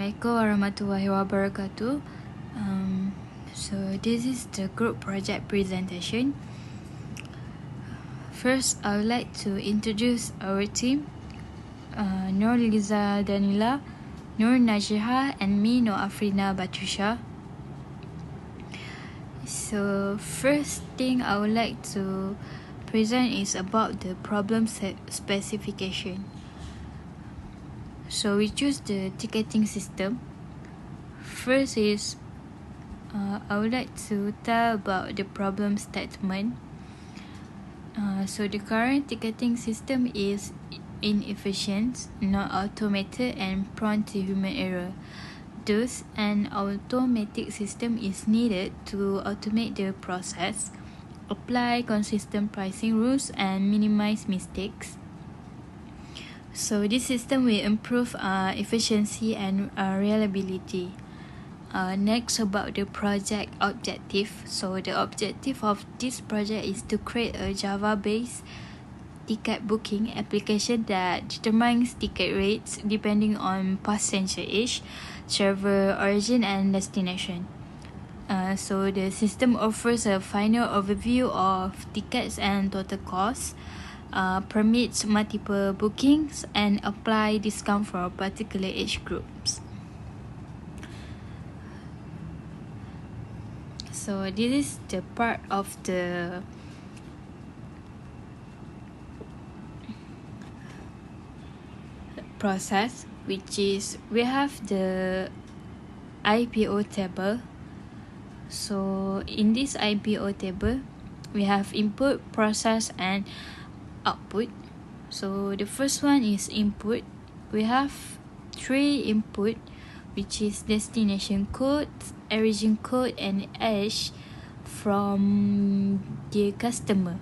Assalamualaikum warahmatullahi wabarakatuh. So this is the group project presentation. First, I would like to introduce our team. Nur Liza Danila, Nur Najiha, and me, Nur Afrina Batusha. So first thing I would like to present is about the problem specification. So we choose the ticketing system. First is I would like to tell about the problem statement. So the current ticketing system is inefficient, not automated, and prone to human error. Thus, an automatic system is needed to automate the process, apply consistent pricing rules, and minimize mistakes. So this system will improve efficiency and reliability. Next, about the project objective. So the objective of this project is to create a Java-based ticket booking application that determines ticket rates depending on passenger age, travel origin, and destination. So the system offers a final overview of tickets and total costs, permits multiple bookings, and apply discount for particular age groups. So this is the part of the process, which is we have the IPO table. So in this IPO table, we have input, process, and output. So the first one is input. We have 3 input, which is destination code, origin code, and age from the customer.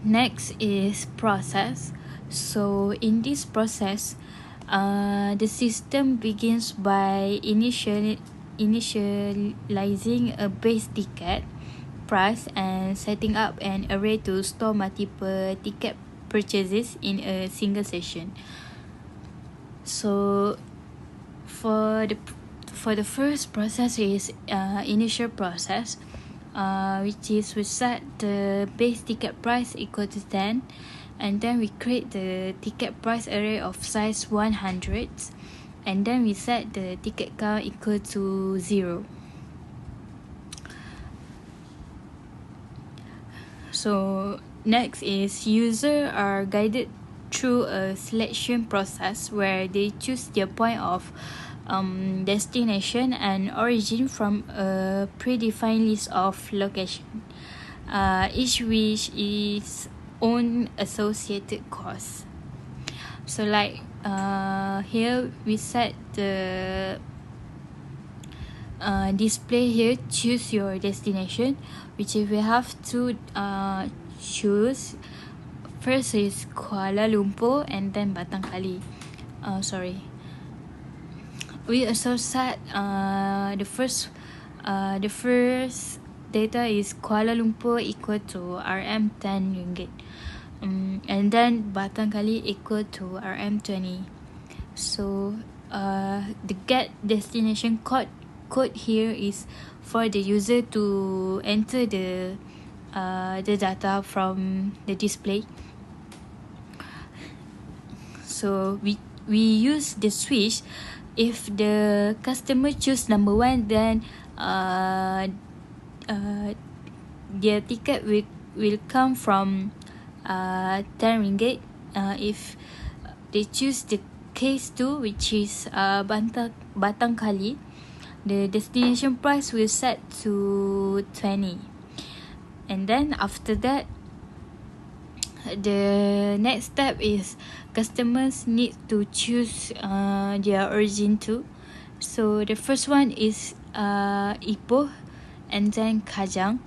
Next is process. So in this process, the system begins by initializing a base ticket price and setting up an array to store multiple ticket purchases in a single session. So for the first process is initial process, which is we set the base ticket price equal to 10, and then we create the ticket price array of size 100, and then we set the ticket count equal to 0. So next is user are guided through a selection process where they choose their point of destination and origin from a predefined list of location, each which is own associated costs. So like here we set the display here, choose your destination, which if we have to choose. First is Kuala Lumpur and then Batangkali. We also set the first data is Kuala Lumpur equal to RM 10 ringgit, and then Batangkali equal to RM 20. So the get destination code here is for the user to enter the data from the display. So we use the switch. If the customer choose number 1, then their ticket will come from 10 ringgit. If they choose the case 2, which is Batangkali, the destination price will set to 20. And then after that, the next step is customers need to choose their origin too. So the first one is Ipoh and then Kajang.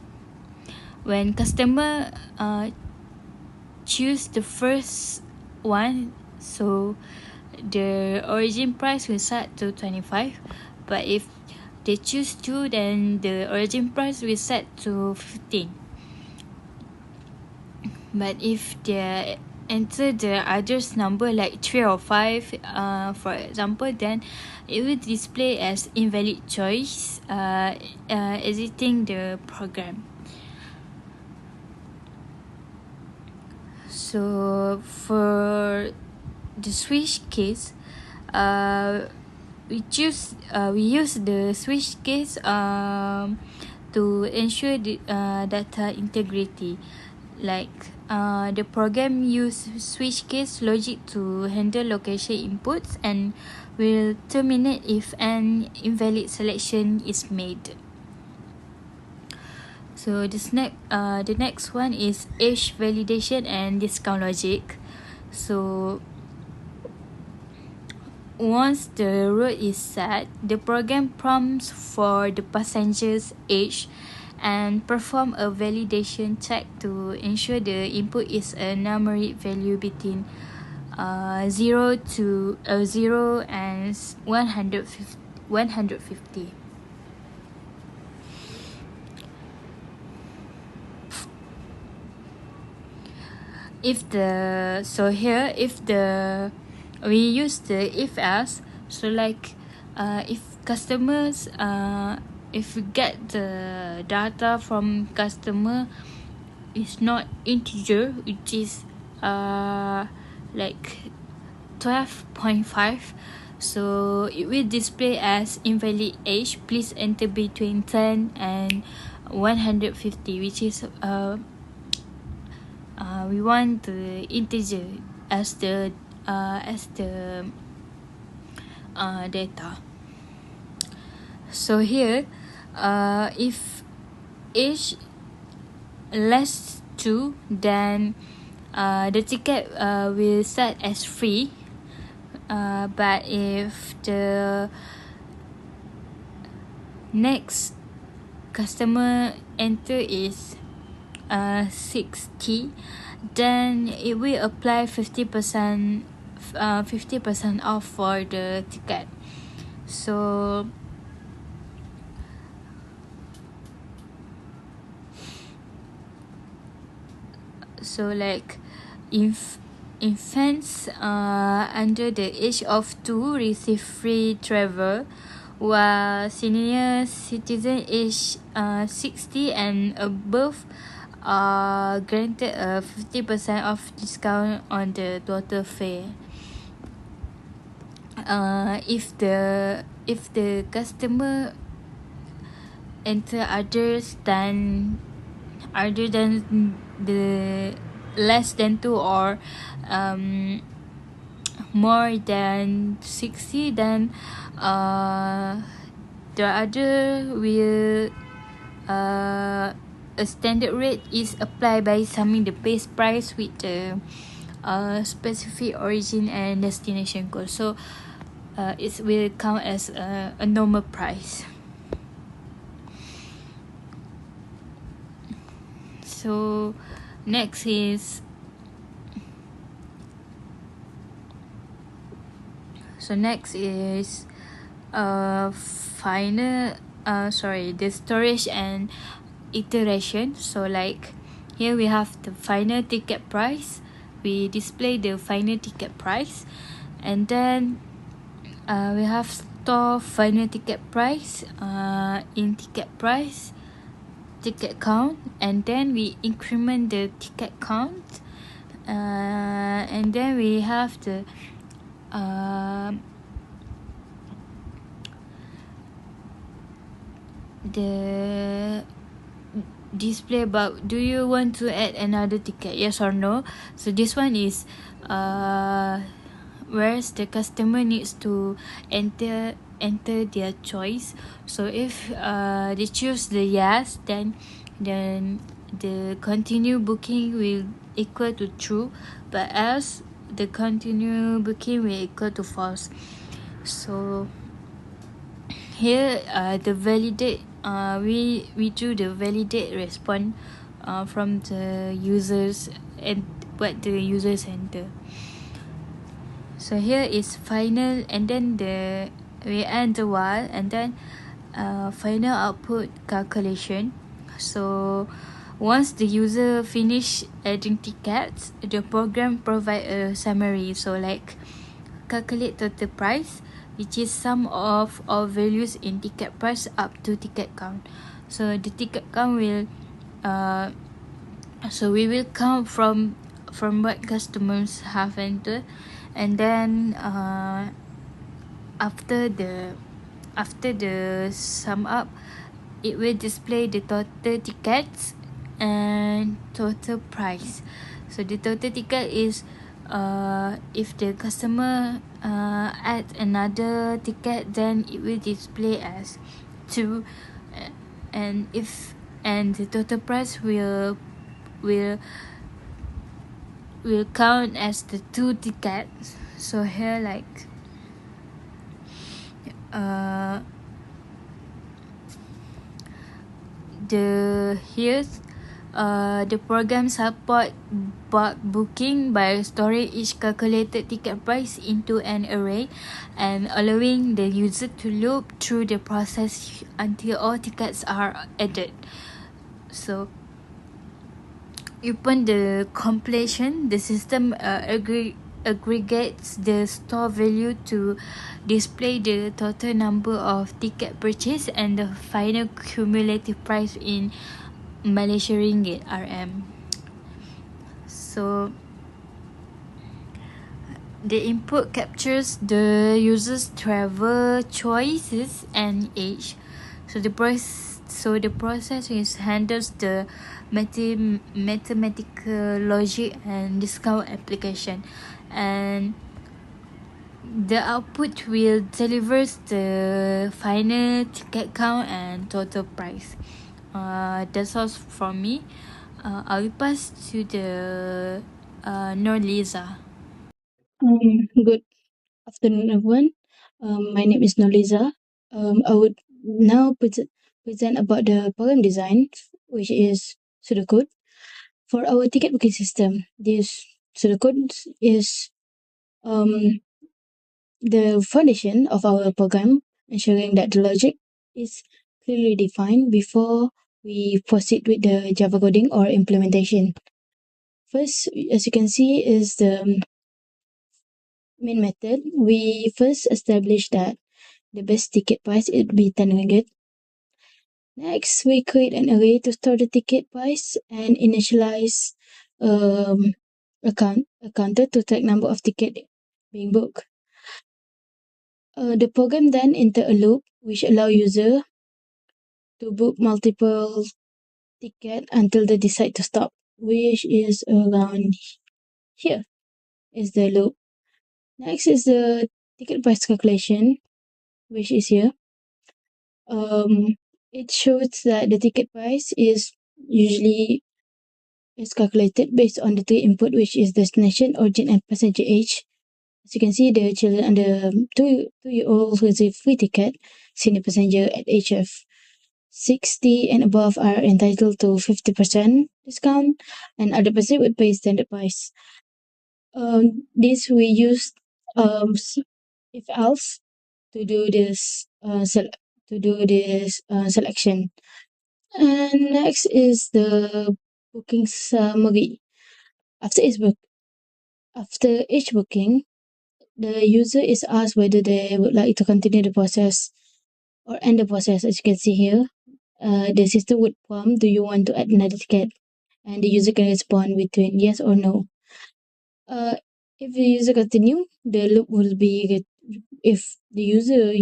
When customer choose the first one, so the origin price will set to 25. But if they choose 2, then the origin price will set to 15. But if their enter the others number like 3 or 5, for example, then it will display as invalid choice, exiting the program. So for the switch case, we use the switch case to ensure the data integrity. Like the program use switch case logic to handle location inputs and will terminate if an invalid selection is made. So the next one is age validation and discount logic. So once the route is set, the program prompts for the passenger's age and perform a validation check to ensure the input is a numeric value between 0 and 150. If we use the if else, so like if customers if we get the data from customer is not integer, which is like 12.5, so it will display as invalid age. Please enter between 10 and 150, which is we want the integer as the data. So here, if age less 2, then the ticket will set as free. But if the next customer enter is 60, then it will apply 50% off for the ticket. So like if infants under the age of 2 receive free travel, while senior citizen age 60 and above are granted a 50% off discount on the total fare. If the customer enter other than the less than 2 or more than 60, then the other will a standard rate is applied by summing the base price with the specific origin and destination code. So it will count as a normal price. So next is the storage and iteration. So like here we have the final ticket price. We display the final ticket price, and then we have store final ticket price, in ticket price, ticket count, and then we increment the ticket count, and then we have the display about do you want to add another ticket, yes or no. So this one is whereas the customer needs to enter their choice. So if they choose the yes, then the continue booking will equal to true, but else the continue booking will equal to false. So here the validate we do the validate response from the users and what the users enter. So here is final, and then we end the while, and then final output calculation. So once the user finish adding tickets, the program provide a summary. So like calculate total price, which is sum of all values in ticket price up to ticket count. So the ticket count will so we will count from what customers have entered, and then after the sum up, it will display the total tickets and total price. So the total ticket is if the customer add another ticket, then it will display as 2, and the total price will count as the 2 tickets. So here like the program support bulk booking by storing each calculated ticket price into an array and allowing the user to loop through the process until all tickets are added. So upon the completion, the system aggregates the store value to display the total number of ticket purchased and the final cumulative price in Malaysia Ringgit RM. So the input captures the user's travel choices and age. So the process handles the mathematical logic and discount application, and the output will delivers the final ticket count and total price. That's all from me. I'll pass to the Norliza. Good afternoon, everyone. My name is Noliza. I would now present about the program design, which is pseudocode. For our ticket booking system, this pseudocode is um, the foundation of our program, ensuring that the logic is clearly defined before we proceed with the Java coding or implementation. First, as you can see, is the main method. We first establish that the best ticket price would be 10 ringgit. Next, we create an array to store the ticket price and initialize a counter to track number of ticket being booked. The program then enter a loop which allow user to book multiple ticket until they decide to stop, which is around here is the loop. Next is the ticket price calculation, which is here. It shows that the ticket price is usually calculated based on the three input, which is destination, origin, and passenger age. As you can see, the children under 2-year-old receive free ticket. Senior passenger at age of 60 and above are entitled to 50% discount, and other passenger would pay standard price. This we use if else to do this selection. And next is the booking summary. After each booking, the user is asked whether they would like to continue the process or end the process. As you can see here, the system would prompt, "Do you want to add another ticket?" And the user can respond between yes or no. If the user continue, the loop will be if the user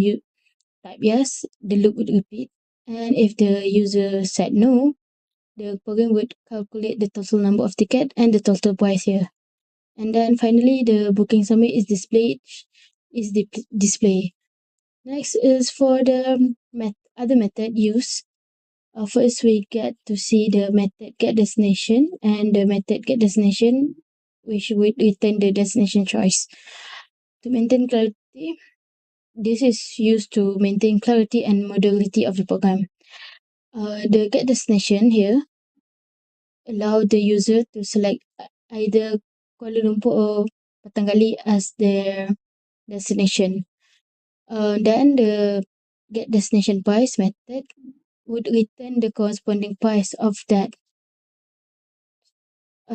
type yes, the loop would repeat. And if the user said no, the program would calculate the total number of ticket and the total price here. And then finally, the booking summary is displayed. Next is for the other method used. First, we get to see the method get destination and the method get destination, which would return the destination choice. To maintain clarity, this is used to maintain clarity and modularity of the program. The get destination here allow the user to select either Kuala Lumpur or Batangali as their destination. Then the get destination price method would return the corresponding price of that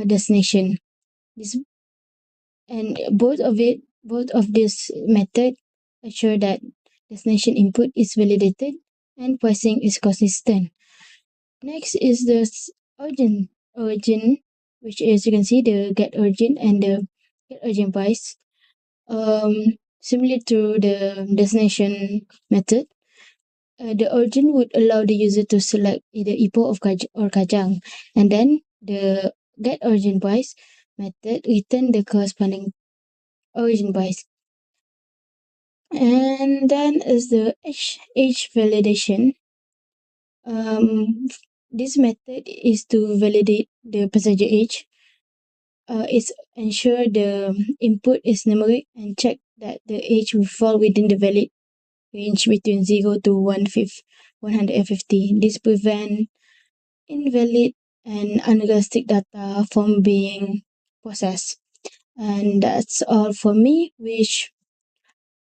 destination. This and both of this method assure that destination input is validated and pricing is consistent. Next is the origin, which is you can see the get origin and the get origin price. Similar to the destination method, the origin would allow the user to select either Ipoh or Kajang, and then the get origin price method return the corresponding origin price. And then is the age validation. This method is to validate the passenger age. It's ensure the input is numeric and check that the age will fall within the valid range between 0 to 150. This prevent invalid and unrealistic data from being processed. And that's all for me,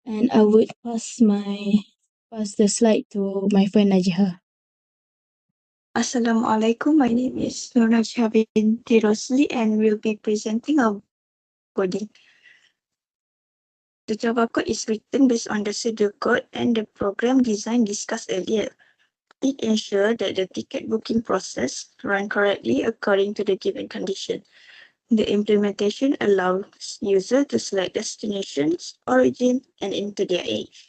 and I would pass the slide to my friend Najiha. Assalamualaikum. My name is Nur Najha binti Rosli and will be presenting a coding. The Java code is written based on the pseudocode and the program design discussed earlier. It ensures that the ticket booking process run correctly according to the given condition. The implementation allows user to select destinations, origin, and enter their age.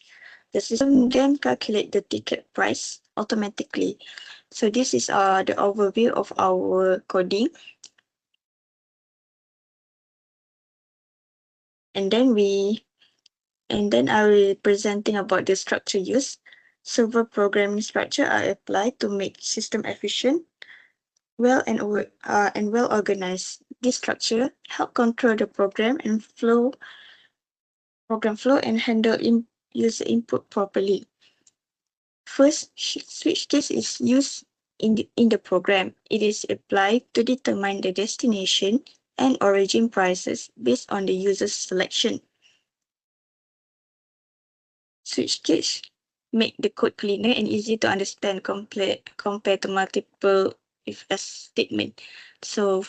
The system then calculates the ticket price automatically. So this is the overview of our coding. And then I will be presenting about the structure used. Server programming structure are applied to make system efficient, well organized. This structure help control the program flow and handle user input properly. First, switch case is used in the program. It is applied to determine the destination and origin prices based on the user's selection. Switch case make the code cleaner and easy to understand compared to multiple if-else statement. So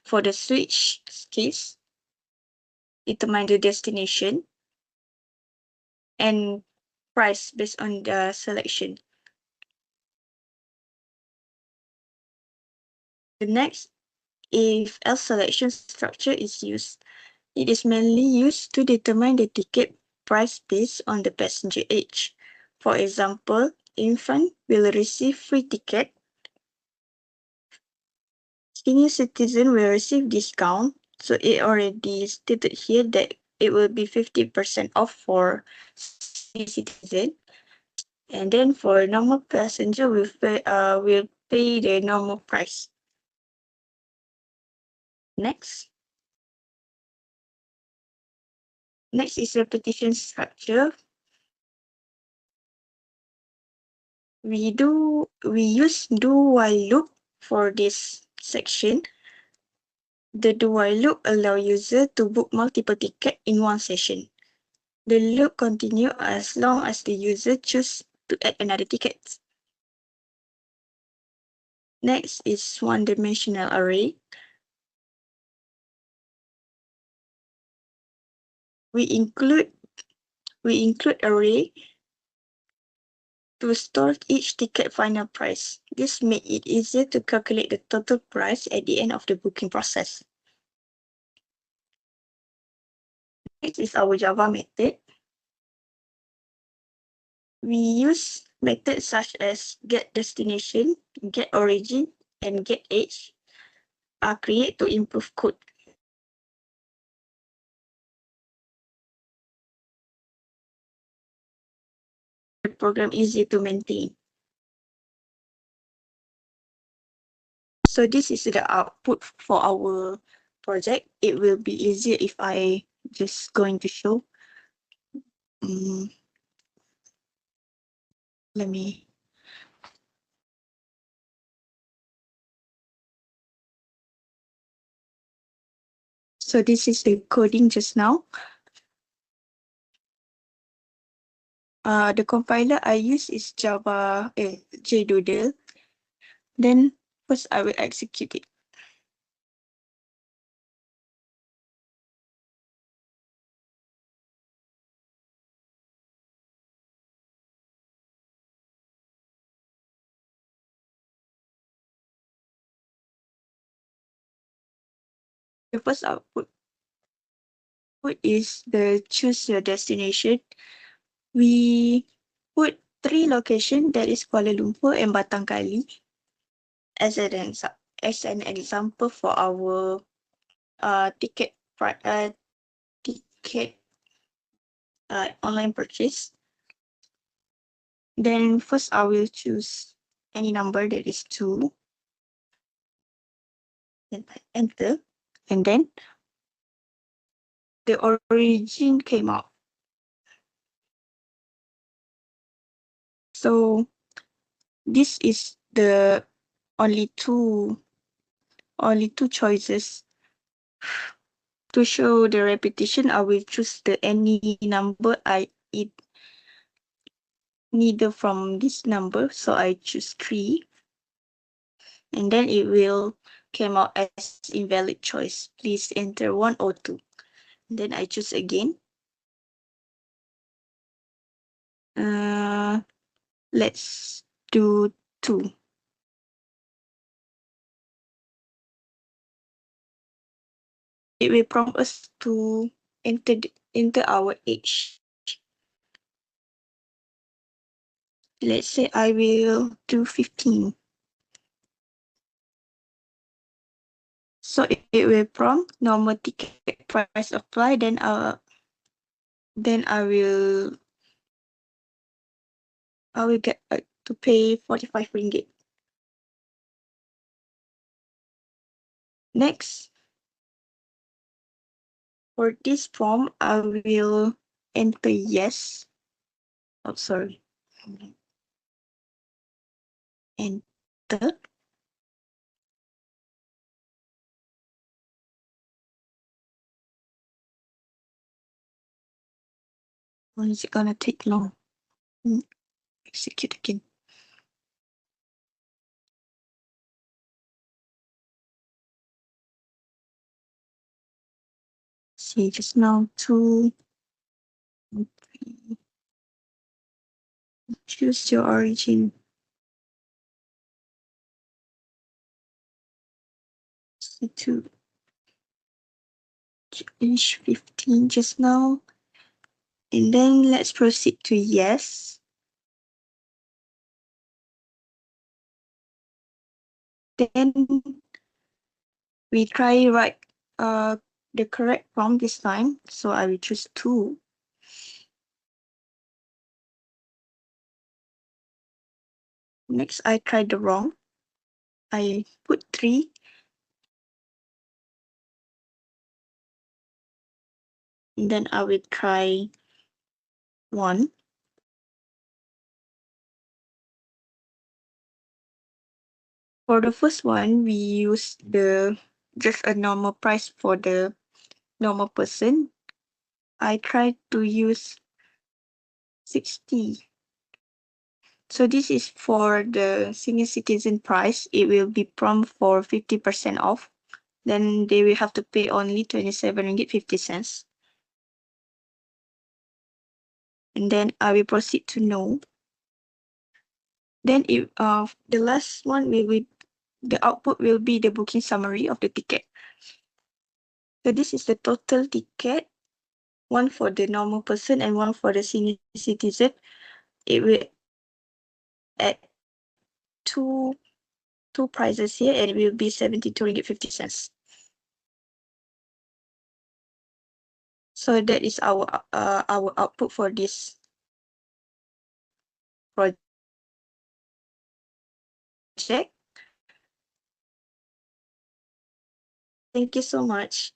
for the switch case, determine the destination and price based on the selection. The next, if else selection structure is used, it is mainly used to determine the ticket price based on the passenger age. For example, infant will receive free ticket, senior citizen will receive discount. So it already stated here that it will be 50% off for senior citizen. And then for normal passenger will pay the normal price. Next is repetition structure. We use do while loop for this section. The do while loop allow user to book multiple tickets in one session. The loop continue as long as the user choose to add another ticket. Next is one-dimensional array. We include array to store each ticket final price. This makes it easier to calculate the total price at the end of the booking process. Next is our Java method. We use methods such as get destination, get origin, and get age are created to improve code. The program easy to maintain. So this is the output for our project. It will be easier if I just going to show. Let me. So this is the coding just now. The compiler I use is Java JDoodle. Then first I will execute it. the first output is the choose your destination. We put 3 locations, that is Kuala Lumpur and Batang Kali, as an example for our ticket online purchase. Then first I will choose any number that is 2. Then I enter, and then the origin came out. So this is the only two choices. To show the repetition, I will choose the any number neither from this number, so I choose 3, and then it will came out as invalid choice. Please enter 1 or 2. Then I choose again. Let's do 2. It will prompt us to enter our age. Let's say I will do 15. So it will prompt normal ticket price apply. Then I will get to pay 45 ringgit. Next, for this form, I will enter yes. Oh, sorry. Enter. Or is it gonna take long? Execute again. See, just now 2, 3. Choose your origin. See, 2. Finish 15 just now. And then let's proceed to yes. Then we try write the correct prompt this time. So I will choose 2. Next, I tried the wrong. I put 3. And then I will try 1. For the first one, we use just a normal price for the normal person. I tried to use 60. So this is for the senior citizen price. It will be prompt for 50% off. Then they will have to pay only 27 ringgit 50 cents. And then I will proceed to no. Then if the last one the output will be the booking summary of the ticket. So this is the total ticket, one for the normal person and one for the senior citizen. It will add two prices here, and it will be 72 ringgit 50 cents. So that is our output for this project. Thank you so much.